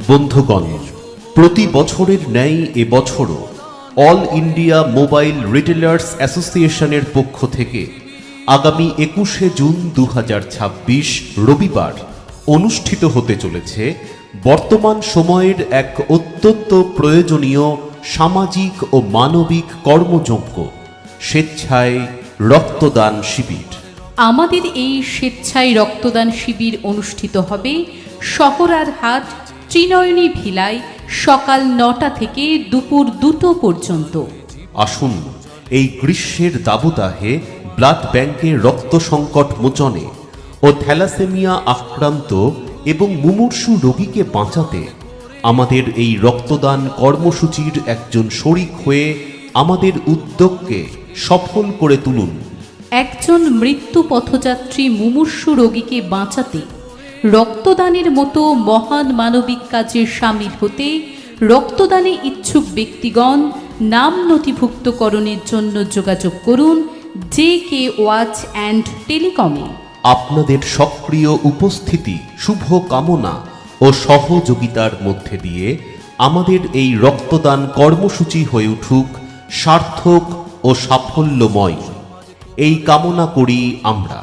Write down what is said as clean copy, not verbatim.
বন্ধুগণ, প্রতি বছরের ন্যায় এবছরও অল ইন্ডিয়া মোবাইল রিটেলার্স অ্যাসোসিয়েশনের পক্ষ থেকে আগামী 21শে জুন 2026 রবিবার অনুষ্ঠিত হতে চলেছে বর্তমান সময়ের এক অত্যন্ত প্রয়োজনীয় সামাজিক ও মানবিক কর্মযজ্ঞ স্বেচ্ছায় রক্তদান শিবির। আমাদের এই স্বেচ্ছায় রক্তদান শিবির অনুষ্ঠিত হবে শহরারহাট ত্রিনয়নী ভিলায় সকাল 9টা থেকে দুপুর 2টো পর্যন্ত। আসুন এই গ্রীষ্মের দাবদাহে ব্লাড ব্যাংকের রক্ত সংকট মোচনে ও থ্যালাসেমিয়া আক্রান্ত এবং মুমূর্ষু রোগীকে বাঁচাতে আমাদের এই রক্তদান কর্মসূচির একজন শরিক হয়ে আমাদের উদ্যোগকে সফল করে তুলুন। একজন মৃত্যু পথযাত্রী মুমূর্ষু রোগীকে বাঁচাতে রক্তদানের মতো মহান মানবিক কাজে সামিল হতে রক্তদানে ইচ্ছুক ব্যক্তিগণ নাম নথিভুক্তকরণের জন্য যোগাযোগ করুন JK ওয়াচ অ্যান্ড টেলিকমে। আপনাদের সক্রিয় উপস্থিতি, শুভ কামনা ও সহযোগিতার মধ্যে দিয়ে আমাদের এই রক্তদান কর্মসূচি হয়ে উঠুক সার্থক ও সাফল্যময়, এই কামনা করি আমরা।